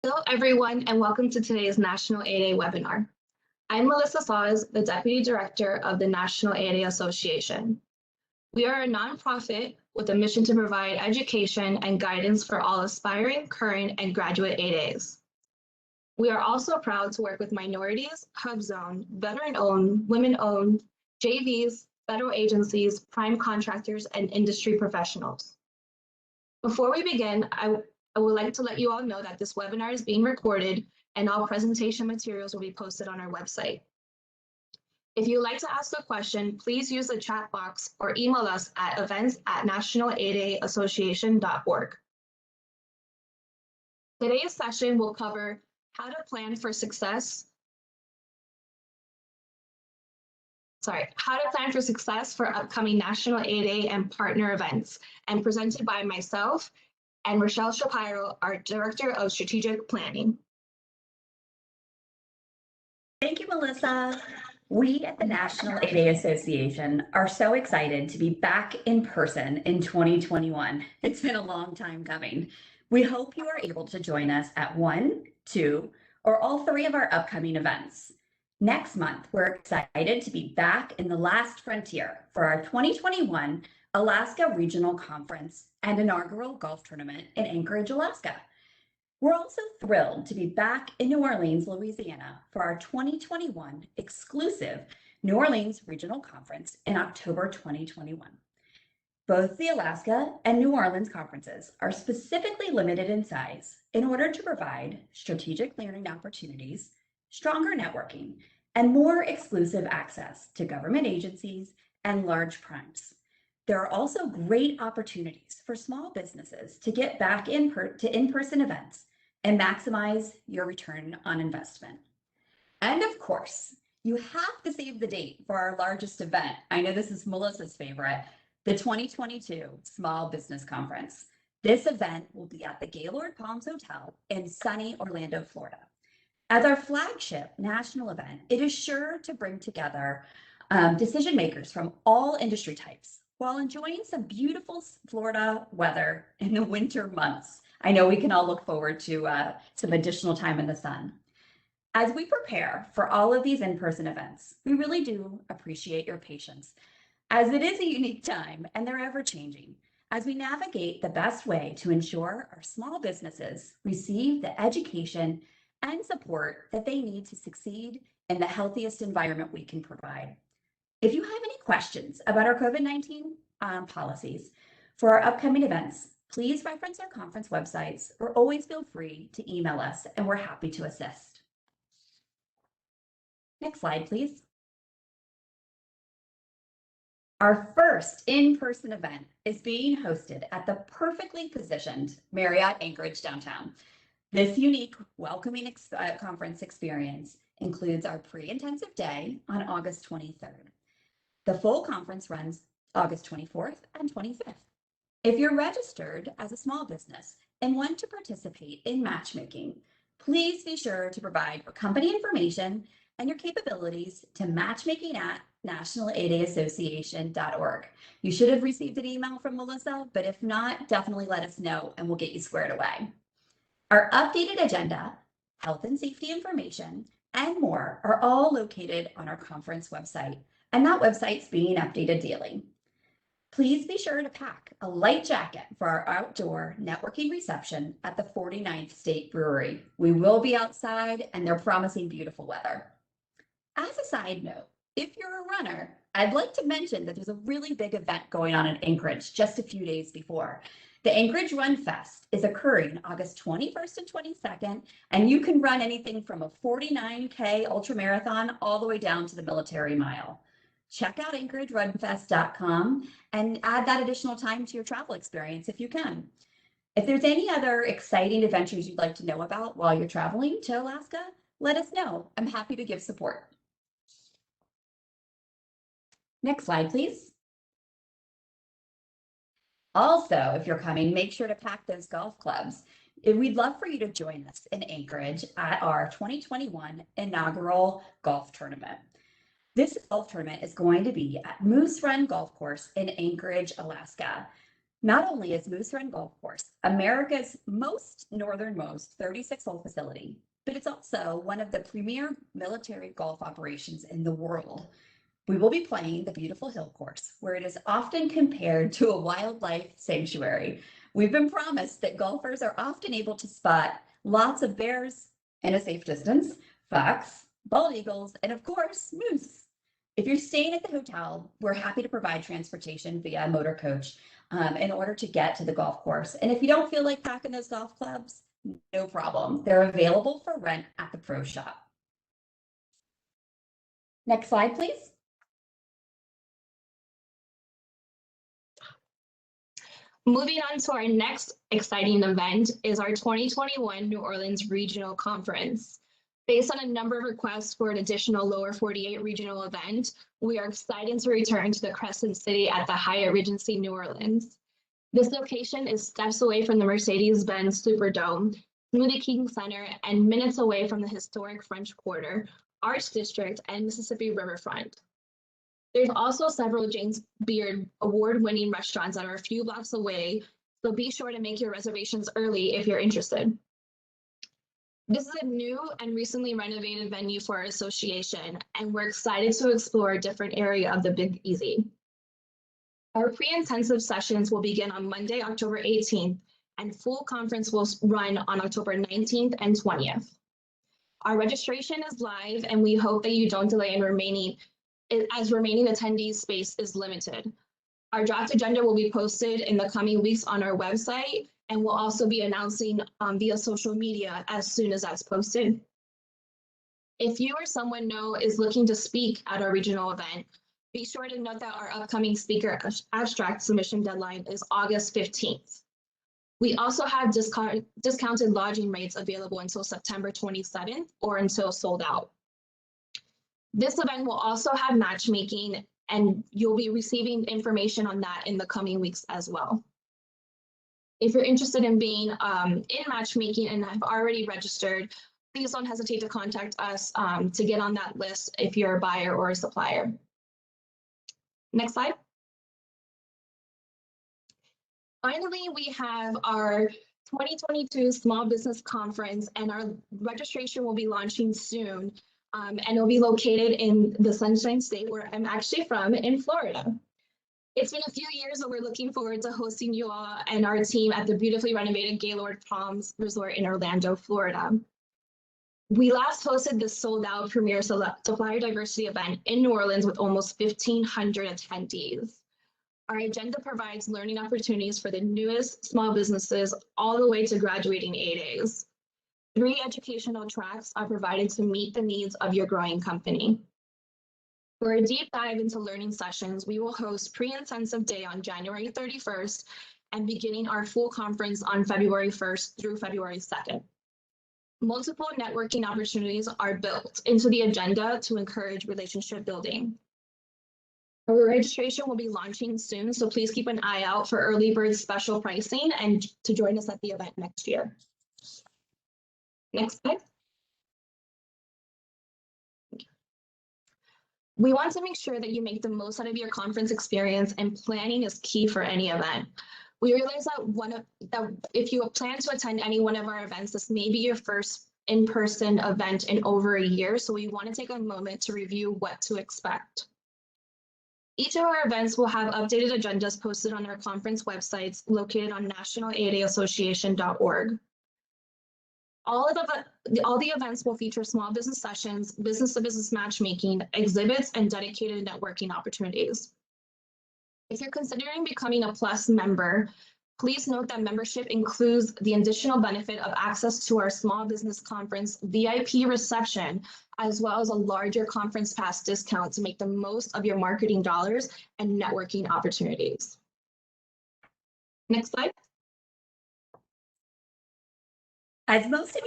Hello, everyone, and welcome to today's National 8A webinar. I'm Melissa Saws, the Deputy Director of the National 8A Association. We are a nonprofit with a mission to provide education and guidance for all aspiring, current, and graduate 8As. We are also proud to work with minorities, HubZone, veteran-owned, women-owned, JVs, federal agencies, prime contractors, and industry professionals. Before we begin, I would like to let you all know that this webinar is being recorded and all presentation materials will be posted on our website. If you'd like to ask a question, please use the chat box or email us at events@national8aassociation.org. Today's session will cover how to plan for success for upcoming National 8A and partner events, and presented by myself and Rochelle Shapiro, our Director of Strategic Planning. Thank you, Melissa. We at the National 8A Association are so excited to be back in person in 2021. It's been a long time coming. We hope you are able to join us at 1, 2, or all 3 of our upcoming events. Next month, we're excited to be back in the last frontier for our 2021 Alaska Regional Conference and inaugural golf tournament in Anchorage, Alaska. We're also thrilled to be back in New Orleans, Louisiana for our 2021 exclusive New Orleans Regional Conference in October 2021. Both the Alaska and New Orleans conferences are specifically limited in size in order to provide strategic learning opportunities, stronger networking, and more exclusive access to government agencies and large primes. There are also great opportunities for small businesses to get back to in-person events and maximize your return on investment. And of course, you have to save the date for our largest event. I know this is Melissa's favorite, the 2022 Small Business Conference. This event will be at the Gaylord Palms Hotel in sunny Orlando, Florida. As our flagship national event, it is sure to bring together decision makers from all industry types while enjoying some beautiful Florida weather in the winter months. I know we can all look forward to some additional time in the sun. As we prepare for all of these in-person events, we really do appreciate your patience, as it is a unique time and they're ever changing, as we navigate the best way to ensure our small businesses receive the education and support that they need to succeed in the healthiest environment we can provide. If you have any questions about our COVID-19 policies for our upcoming events, please reference our conference websites or always feel free to email us and we're happy to assist. Next slide, please. Our first in-person event is being hosted at the perfectly positioned Marriott Anchorage downtown. This unique welcoming conference experience includes our pre-intensive day on August 23rd. The full conference runs August 24th and 25th. If you're registered as a small business and want to participate in matchmaking, please be sure to provide your company information and your capabilities to matchmaking@national8aassociation.org. You should have received an email from Melissa, but if not, definitely let us know and we'll get you squared away. Our updated agenda, health and safety information, and more are all located on our conference website, and that website's being updated daily. Please be sure to pack a light jacket for our outdoor networking reception at the 49th State Brewery. We will be outside and they're promising beautiful weather. As a side note, if you're a runner, I'd like to mention that there's a really big event going on in Anchorage just a few days before. The Anchorage Run Fest is occurring August 21st and 22nd, and you can run anything from a 49K ultramarathon all the way down to the military mile. Check out AnchorageRunFest.com and add that additional time to your travel experience if you can. If there's any other exciting adventures you'd like to know about while you're traveling to Alaska, let us know. I'm happy to give support. Next slide, please. Also, if you're coming, make sure to pack those golf clubs. We'd love for you to join us in Anchorage at our 2021 inaugural golf tournament. This golf tournament is going to be at Moose Run Golf Course in Anchorage, Alaska. Not only is Moose Run Golf Course America's most northernmost 36-hole facility, but it's also one of the premier military golf operations in the world. We will be playing the beautiful hill course, where it is often compared to a wildlife sanctuary. We've been promised that golfers are often able to spot lots of bears in a safe distance, fox, bald eagles, and of course, moose. If you're staying at the hotel, we're happy to provide transportation via motor coach in order to get to the golf course. And if you don't feel like packing those golf clubs, no problem. They're available for rent at the pro shop. Next slide, please. Moving on to our next exciting event is our 2021 New Orleans Regional Conference. Based on a number of requests for an additional Lower 48 regional event, we are excited to return to the Crescent City at the Hyatt Regency New Orleans. This location is steps away from the Mercedes-Benz Superdome, Smoothie King Center, and minutes away from the historic French Quarter, Arts District, and Mississippi Riverfront. There's also several James Beard award-winning restaurants that are a few blocks away, so be sure to make your reservations early if you're interested. This is a new and recently renovated venue for our association, and we're excited to explore a different area of the Big Easy. Our pre-intensive sessions will begin on Monday, October 18th, and full conference will run on October 19th and 20th. Our registration is live, and we hope that you don't delay in remaining attendees space is limited. Our draft agenda will be posted in the coming weeks on our website, and we'll also be announcing via social media as soon as that's posted. If you or someone know is looking to speak at our regional event, be sure to note that our upcoming speaker abstract submission deadline is August 15th. We also have discounted lodging rates available until September 27th or until sold out. This event will also have matchmaking, and you'll be receiving information on that in the coming weeks as well. If you're interested in being in matchmaking and have already registered, please don't hesitate to contact us to get on that list if you're a buyer or a supplier. Next slide. Finally, we have our 2022 Small Business Conference, and our registration will be launching soon. And it'll be located in the Sunshine State, where I'm actually from, in Florida. It's been a few years, but we're looking forward to hosting you all and our team at the beautifully renovated Gaylord Palms Resort in Orlando, Florida. We last hosted the sold-out premier supplier diversity event in New Orleans with almost 1,500 attendees. Our agenda provides learning opportunities for the newest small businesses all the way to graduating ADAs. 3 educational tracks are provided to meet the needs of your growing company. For a deep dive into learning sessions, we will host pre-intensive day on January 31st and beginning our full conference on February 1st through February 2nd. Multiple networking opportunities are built into the agenda to encourage relationship building. Our registration will be launching soon, so please keep an eye out for early bird special pricing and to join us at the event next year. Next slide. We want to make sure that you make the most out of your conference experience, and planning is key for any event. We realize that if you plan to attend any one of our events, this may be your first in-person event in over a year, so we want to take a moment to review what to expect. Each of our events will have updated agendas posted on our conference websites located on nationaladassociation.org. All the events will feature small business sessions, business-to-business matchmaking, exhibits, and dedicated networking opportunities. If you're considering becoming a Plus member, please note that membership includes the additional benefit of access to our small business conference VIP reception, as well as a larger conference pass discount to make the most of your marketing dollars and networking opportunities. Next slide. As most of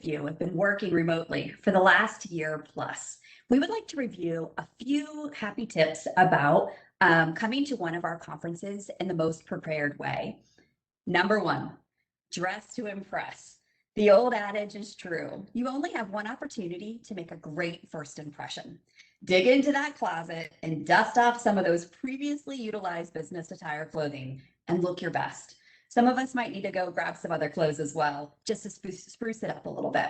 you have been working remotely for the last year plus, we would like to review a few happy tips about coming to one of our conferences in the most prepared way. Number 1, dress to impress. The old adage is true. You only have one opportunity to make a great first impression. Dig into that closet and dust off some of those previously utilized business attire clothing and look your best. Some of us might need to go grab some other clothes as well, just to spruce it up a little bit.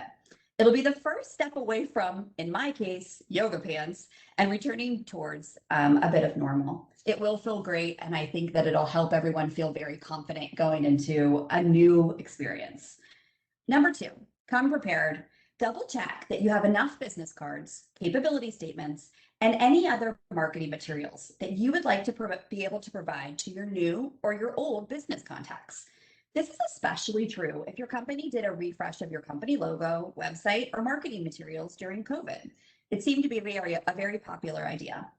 It'll be the first step away from, in my case, yoga pants and returning towards a bit of normal. It will feel great, and I think that it'll help everyone feel very confident going into a new experience. Number 2, come prepared. Double check that you have enough business cards, capability statements, and any other marketing materials that you would like to be able to provide to your new or your old business contacts. This is especially true if your company did a refresh of your company logo, website, or marketing materials during COVID. It seemed to be a very popular idea.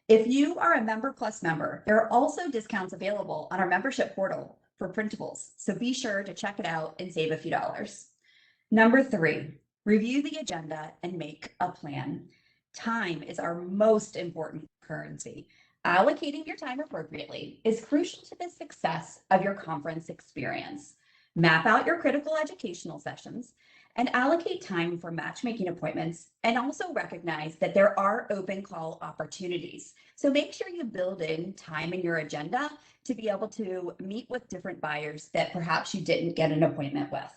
If you are a Member Plus member, there are also discounts available on our membership portal for printables, so be sure to check it out and save a few dollars. Number 3, review the agenda and make a plan. Time is our most important currency. Allocating your time appropriately is crucial to the success of your conference experience. Map out your critical educational sessions and allocate time for matchmaking appointments, and also recognize that there are open call opportunities. So make sure you build in time in your agenda to be able to meet with different buyers that perhaps you didn't get an appointment with.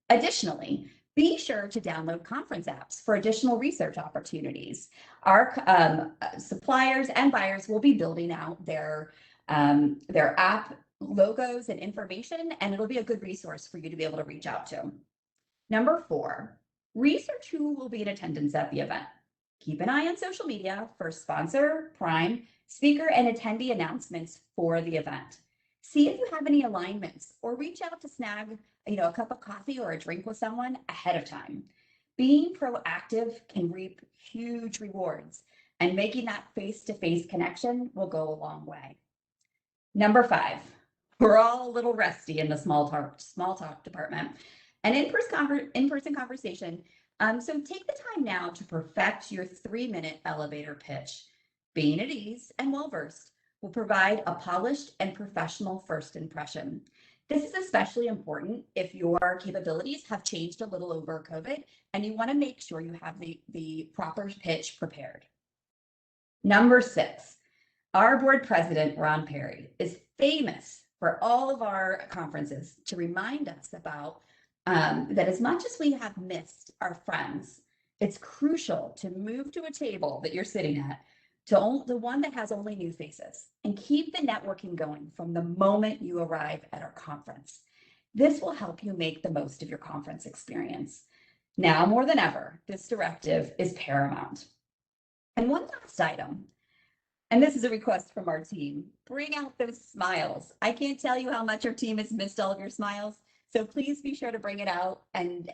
Additionally, be sure to download conference apps for additional research opportunities. Our suppliers and buyers will be building out their app logos and information, and it'll be a good resource for you to be able to reach out to. Number 4, research who will be in attendance at the event. Keep an eye on social media for sponsor, prime, speaker, and attendee announcements for the event. See if you have any alignments, or reach out to snag a cup of coffee or a drink with someone ahead of time. Being proactive can reap huge rewards, and making that face-to-face connection will go a long way. Number 5, we're all a little rusty in the small talk department, and in-person conversation. So take the time now to perfect your 3-minute elevator pitch. Being at ease and well-versed will provide a polished and professional first impression. This is especially important if your capabilities have changed a little over COVID and you want to make sure you have the proper pitch prepared. Number 6, our board president, Ron Perry, is famous for all of our conferences to remind us about that as much as we have missed our friends, it's crucial to move to a table that you're sitting at to the one that has only new faces, and keep the networking going from the moment you arrive at our conference. This will help you make the most of your conference experience. Now more than ever, this directive is paramount. And one last item, and this is a request from our team: bring out those smiles. I can't tell you how much our team has missed all of your smiles, so please be sure to bring it out and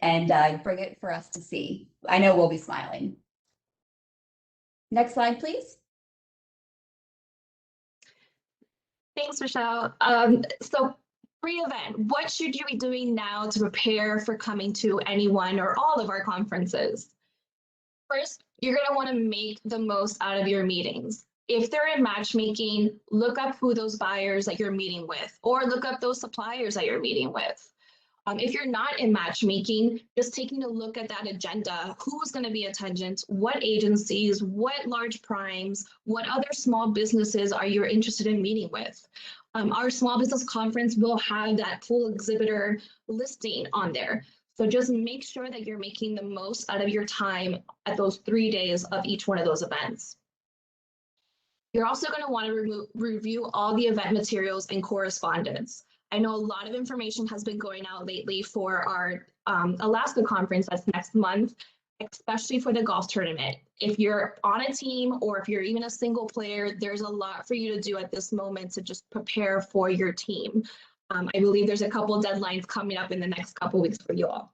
bring it for us to see. I know we'll be smiling. Next slide, please. Thanks, Michelle. So pre-event, what should you be doing now to prepare for coming to any one or all of our conferences? First, you're going to want to make the most out of your meetings. If they're in matchmaking, look up who those buyers that you're meeting with, or look up those suppliers that you're meeting with. If you're not in matchmaking, just taking a look at that agenda, who's going to be attendant, what agencies, what large primes, what other small businesses are you interested in meeting with. Our small business conference will have that full exhibitor listing on there. So just make sure that you're making the most out of your time at those 3 days of each one of those events. You're also going to want to review all the event materials and correspondence. I know a lot of information has been going out lately for our Alaska conference that's next month, especially for the golf tournament. If you're on a team or if you're even a single player, there's a lot for you to do at this moment to just prepare for your team. I believe there's a couple deadlines coming up in the next couple weeks for you all.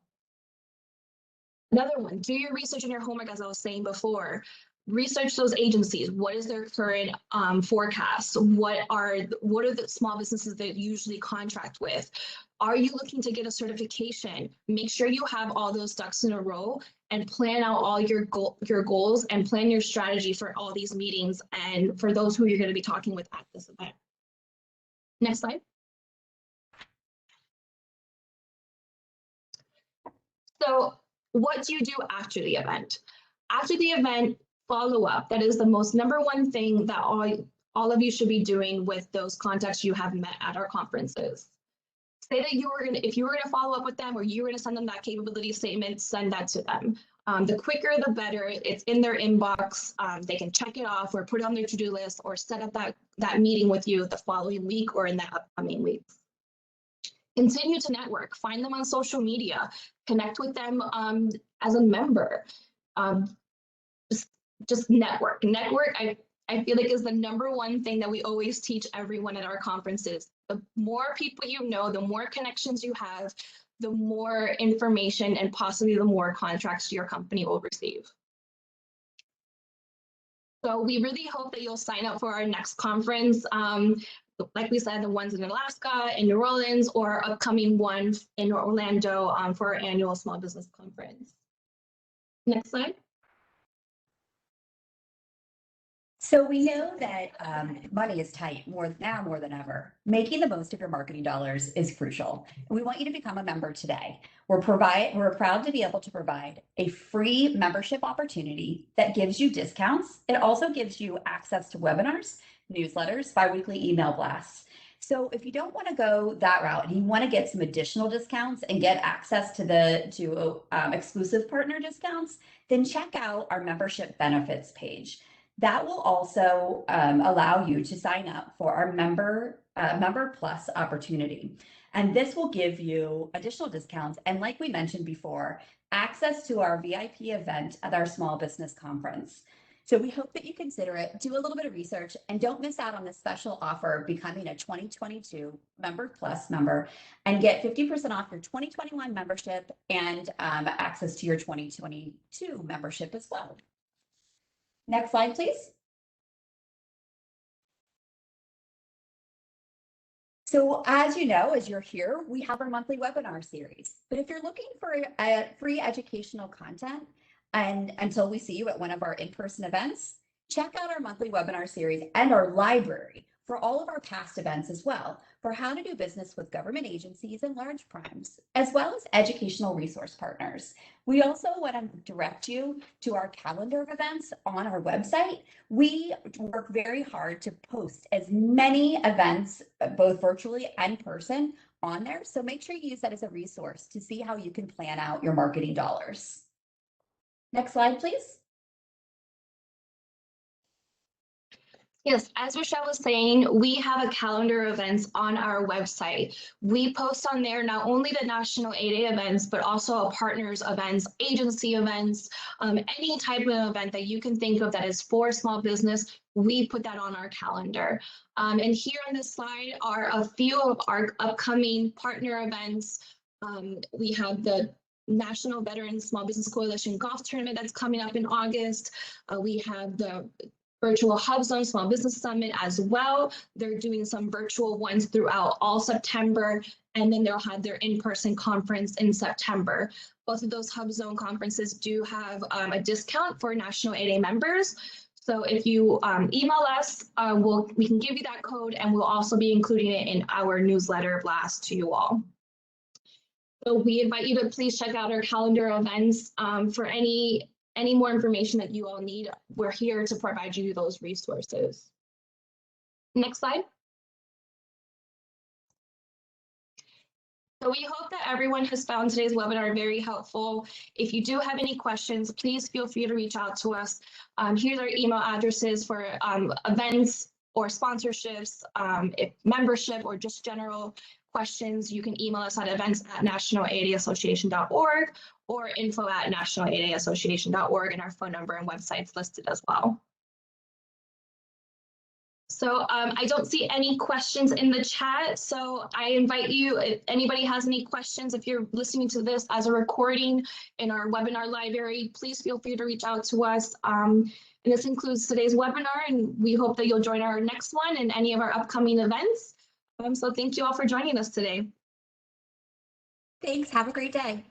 Another one, do your research in your homework, as I was saying before. Research those agencies. What is their current forecast? What are the small businesses that you usually contract with? Are you looking to get a certification? Make sure you have all those ducks in a row and plan out all your goals and plan your strategy for all these meetings and for those who you're going to be talking with at this event. Next slide. So what do you do after the event? After the event, follow up. That is the number one thing that all of you should be doing with those contacts you have met at our conferences. Say that if you were gonna follow up with them or you were gonna send them that capability statement, send that to them. The quicker, the better. It's in their inbox. They can check it off or put it on their to-do list or set up that meeting with you the following week or in the upcoming weeks. Continue to network. Find them on social media. Connect with them as a member. Just network. Network, I feel like is the #1 thing that we always teach everyone at our conferences. The more people you know, the more connections you have, the more information and possibly the more contracts your company will receive. So we really hope that you'll sign up for our next conference. Like we said, the ones in Alaska, in New Orleans, or upcoming one in Orlando for our annual small business conference. Next slide. So we know that money is tight more than ever. Making the most of your marketing dollars is crucial. We want you to become a member today. We're proud to be able to provide a free membership opportunity that gives you discounts. It also gives you access to webinars, newsletters, biweekly email blasts. So if you don't want to go that route and you want to get some additional discounts and get access to exclusive partner discounts, then check out our membership benefits page. That will also allow you to sign up for our member plus opportunity. And this will give you additional discounts. And like we mentioned before, access to our VIP event at our small business conference. So we hope that you consider it, do a little bit of research, and don't miss out on this special offer of becoming a 2022 Member Plus member and get 50% off your 2021 membership and access to your 2022 membership as well. Next slide, please. So as you know, as you're here, we have our monthly webinar series. But if you're looking for free educational content, and until we see you at one of our in-person events, check out our monthly webinar series and our library for all of our past events as well, for how to do business with government agencies and large primes, as well as educational resource partners. We also want to direct you to our calendar of events on our website. We work very hard to post as many events, both virtually and in person, on there. So make sure you use that as a resource to see how you can plan out your marketing dollars. Next slide, please. Yes, as Rochelle was saying, we have a calendar of events on our website. We post on there not only the National 8A events, but also our partners events, agency events, any type of event that you can think of that is for small business, we put that on our calendar. And here on this slide are a few of our upcoming partner events. We have the National Veterans Small Business Coalition Golf Tournament that's coming up in August. We have the Virtual Hub Zone Small Business Summit as well. They're doing some virtual ones throughout all September, and then they'll have their in-person conference in September. Both of those Hub Zone conferences do have a discount for National 8A members. So if you email us, we can give you that code, and we'll also be including it in our newsletter blast to you all. So we invite you to please check out our calendar events for any more information that you all need. We're here to provide you those resources. Next slide. So we hope that everyone has found today's webinar very helpful. If you do have any questions, please feel free to reach out to us. Here's our email addresses for events or sponsorships, if membership or just general questions. You can email us at events@national8aassociation.org or info@national8aassociation.org, and our phone number and website's listed as well. So I don't see any questions in the chat, so I invite you, if anybody has any questions, if you're listening to this as a recording in our webinar library, please feel free to reach out to us. And this includes today's webinar, and we hope that you'll join our next one and any of our upcoming events. So thank you all for joining us today. Thanks. Have a great day.